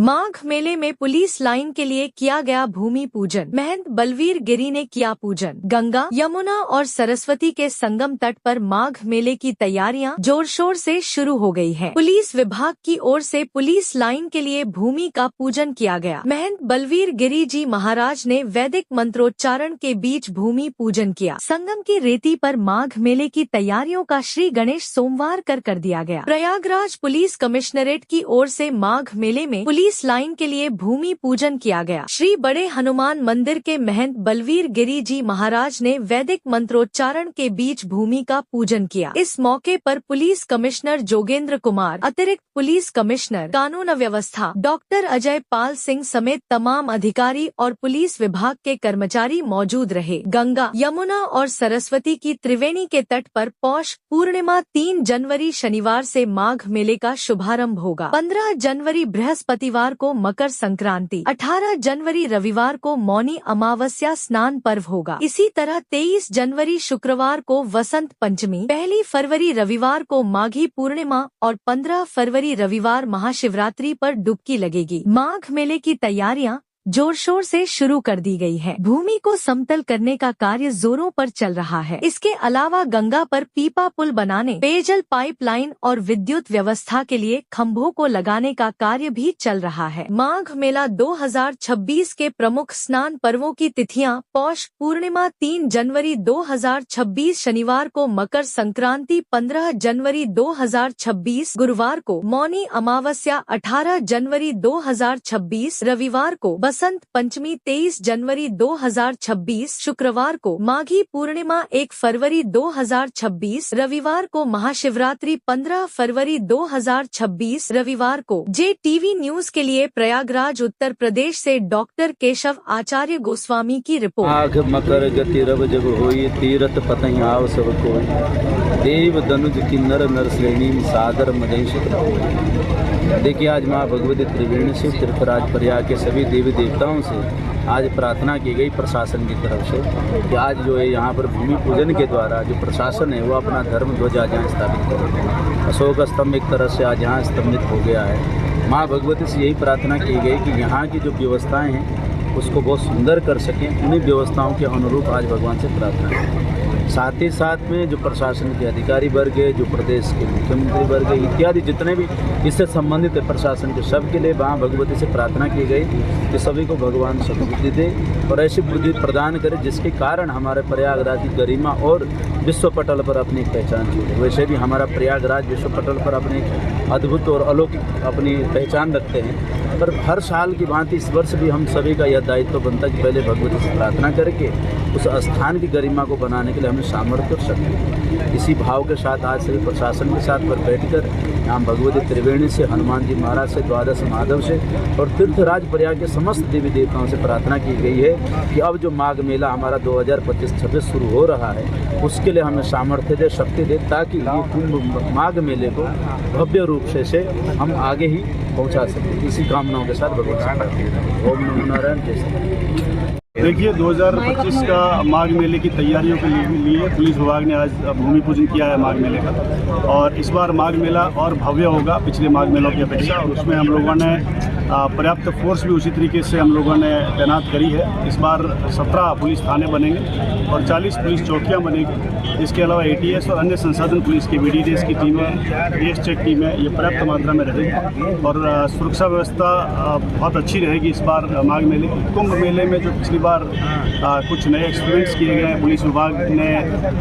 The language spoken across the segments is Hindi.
माघ मेले में पुलिस लाइन के लिए किया गया भूमि पूजन। महंत बलवीर गिरी ने किया पूजन। गंगा, यमुना और सरस्वती के संगम तट पर माघ मेले की तैयारियां जोर शोर से शुरू हो गई हैं। पुलिस विभाग की ओर से पुलिस लाइन के लिए भूमि का पूजन किया गया। महंत बलवीर गिरी जी महाराज ने वैदिक मंत्रोच्चारण के बीच भूमि पूजन किया। संगम की रेती पर माघ मेले की तैयारियों का श्री गणेश सोमवार कर दिया गया। प्रयागराज पुलिस कमिश्नरेट की ओर से माघ मेले में पुलिस लाइन के लिए भूमि पूजन किया गया। श्री बड़े हनुमान मंदिर के महंत बलवीर गिरी जी महाराज ने वैदिक मंत्रोच्चारण के बीच भूमि का पूजन किया। इस मौके पर पुलिस कमिश्नर जोगेंद्र कुमार, अतिरिक्त पुलिस कमिश्नर कानून व्यवस्था डॉक्टर अजय पाल सिंह समेत तमाम अधिकारी और पुलिस विभाग के कर्मचारी मौजूद रहे। गंगा, यमुना और सरस्वती की त्रिवेणी के तट पर पौष पूर्णिमा 3 जनवरी शनिवार से माघ मेले का शुभारंभ होगा। 15 जनवरी बृहस्पतिवार को मकर संक्रांति, 18 जनवरी रविवार को मौनी अमावस्या स्नान पर्व होगा। इसी तरह 23 जनवरी शुक्रवार को वसंत पंचमी, 1 फरवरी रविवार को माघी पूर्णिमा और 15 फरवरी रविवार महाशिवरात्रि पर डुबकी लगेगी। माघ मेले की तैयारियां जोर शोर से शुरू कर दी गई है। भूमि को समतल करने का कार्य जोरों पर चल रहा है। इसके अलावा गंगा पर पीपा पुल बनाने, पेयजल पाइपलाइन और विद्युत व्यवस्था के लिए खंभों को लगाने का कार्य भी चल रहा है। माघ मेला 2026 के प्रमुख स्नान पर्वों की तिथियां पौष पूर्णिमा 3 जनवरी 2026 शनिवार को, मकर संक्रांति 15 जनवरी 2026 गुरुवार को, मौनी अमावस्या 18 जनवरी 2026 रविवार को, बसंत पंचमी 23 जनवरी 2026 शुक्रवार को, माघी पूर्णिमा 1 फरवरी 2026 रविवार को, महाशिवरात्रि 15 फरवरी 2026 रविवार को। JTV न्यूज के लिए प्रयागराज उत्तर प्रदेश से डॉक्टर केशव आचार्य गोस्वामी की रिपोर्ट। आघ मकर गति रव जब होई, तीरथ पतई आव सब कोई, देव दनुज किन्नर नर श्रेणी सादर मदेश। देखिए, आज माँ भगवती त्रिवेणी से तीर्थराज प्रयाग के सभी देवी देवताओं से आज प्रार्थना की गई प्रशासन की तरफ से कि आज जो है यहाँ पर भूमि पूजन के द्वारा जो प्रशासन है वो अपना धर्म ध्वज आज यहाँ स्थापित करेगा। अशोक स्तंभ एक तरह से आज यहाँ स्तंभित हो गया है। माँ भगवती से यही प्रार्थना की गई कि यहाँ की जो व्यवस्थाएँ हैं उसको बहुत सुंदर कर सकें। उन्हीं व्यवस्थाओं के अनुरूप आज भगवान से प्रार्थना है। साथ ही साथ में जो प्रशासन के अधिकारी वर्ग है, जो प्रदेश के मुख्यमंत्री वर्ग है, इत्यादि जितने भी इससे संबंधित है प्रशासन के, सबके लिए माँ भगवती से प्रार्थना की गई कि सभी को भगवान सद्बुद्धि दे और ऐसी बुद्धि प्रदान करे जिसके कारण हमारे प्रयागराज की गरिमा और विश्व पटल पर अपनी पहचान छोड़े। वैसे भी हमारा प्रयागराज विश्व पटल पर अपनी अद्भुत और अलौकिक अपनी पहचान रखते हैं, पर हर साल की भांति इस वर्ष भी हम सभी का यह दायित्व बनता है कि पहले भगवती से प्रार्थना करके उस स्थान की गरिमा को बनाने के लिए हमें सामर्थ्य और शक्ति। इसी भाव के साथ आज सभी प्रशासन के साथ पर बैठकर यहाँ भगवती त्रिवेणी से, हनुमान जी महाराज से, द्वादश महादेव से और तीर्थराज प्रयाग के समस्त देवी देवताओं से प्रार्थना की गई है कि अब जो माघ मेला हमारा 2025-26 शुरू हो रहा है उसके लिए हमें सामर्थ्य दे, शक्ति दे, ताकि ये कुंभ माघ मेले को भव्य रूप से हम आगे ही पहुँचा सकें। इसी कामनाओं के साथ भगवान ओम नमो नारायण। देखिए, 2025 का माघ मेले की तैयारियों के लिए पुलिस विभाग ने आज भूमि पूजन किया है माघ मेले का, और इस बार माघ मेला और भव्य होगा पिछले माघ मेलों की अपेक्षा। और उसमें हम लोगों ने पर्याप्त फोर्स भी उसी तरीके से हम लोगों ने तैनात करी है। इस बार 17 पुलिस थाने बनेंगे और 40 पुलिस चौकियां बनेगी। इसके अलावा ATS और अन्य संसाधन पुलिस की VDDS की टीमें, केस चेक टीमें ये पर्याप्त मात्रा में रहेगी और सुरक्षा व्यवस्था बहुत अच्छी रहेगी इस बार माघ मेले की। कुंभ मेले में जो पिछली बार कुछ नए एक्सपेरिमेंट्स किए गए हैं, पुलिस विभाग ने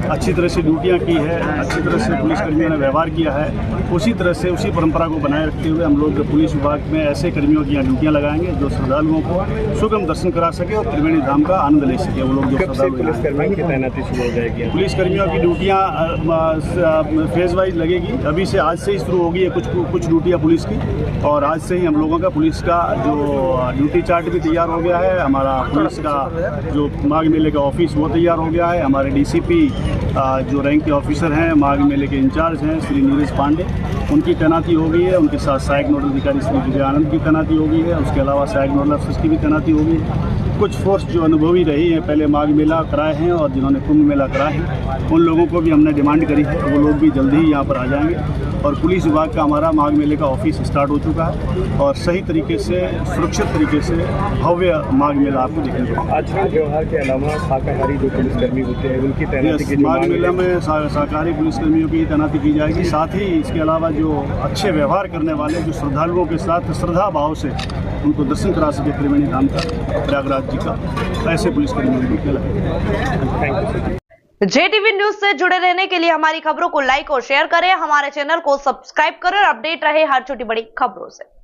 अच्छी तरह से ड्यूटियाँ की है, अच्छी तरह से पुलिसकर्मियों ने व्यवहार किया है, उसी तरह से उसी परंपरा को बनाए रखते हुए हम लोग पुलिस विभाग में ऐसे कर्मियों की यहाँ ड्यूटियाँ लगाएंगे जो श्रद्धालुओं को सुगम दर्शन करा सके और त्रिवेणी धाम का आनंद ले सके। वो लोग जो पुलिसकर्मियों की तैनाती शुरू हो जाएगी, पुलिसकर्मियों की ड्यूटियाँ फेज वाइज लगेगी। अभी से आज से ही शुरू होगी है कुछ ड्यूटियाँ पुलिस की, और आज से ही हम लोगों का पुलिस का जो ड्यूटी चार्ट भी तैयार हो गया है। हमारा पुलिस का जो माघ मेले का ऑफिस वो तैयार हो गया है। हमारे DCP जो रैंक के ऑफिसर हैं, माघ मेले के इंचार्ज हैं श्री नीरज पांडे, उनकी तैनाती हो गई है। उनके साथ सहायक नोडल अधिकारी श्री विजय आनंद की तैनाती हो गई है। उसके अलावा सहायक नोडल अफसर की भी तैनाती हो गई है। कुछ फोर्स जो अनुभवी रही है, पहले माघ मेला कराए हैं और जिन्होंने कुंभ मेला कराए हैं, उन लोगों को भी हमने डिमांड करी है, वो लोग भी जल्दी ही यहाँ पर आ जाएंगे। और पुलिस विभाग का हमारा माघ मेले का ऑफिस स्टार्ट हो चुका है और सही तरीके से, सुरक्षित तरीके से भव्य माघ मेला आपको देखने को मिलेगा। आचरण व्यवहार के अलावा शाकाहारी जो पुलिसकर्मी होते हैं उनकी तैनाती की माघ मेले में शाकाहारी पुलिसकर्मियों की तैनाती की जाएगी। साथ ही इसके अलावा जो अच्छे व्यवहार करने वाले, जो श्रद्धालुओं के साथ श्रद्धा भाव से उनको दर्शन करा सके त्रिवेणी धाम का, प्रयागराज जी का, ऐसे पुलिसकर्मियों की लगेगा। JTV न्यूज से जुड़े रहने के लिए हमारी खबरों को लाइक और शेयर करें, हमारे चैनल को सब्सक्राइब करें और अपडेट रहे हर छोटी बड़ी खबरों से।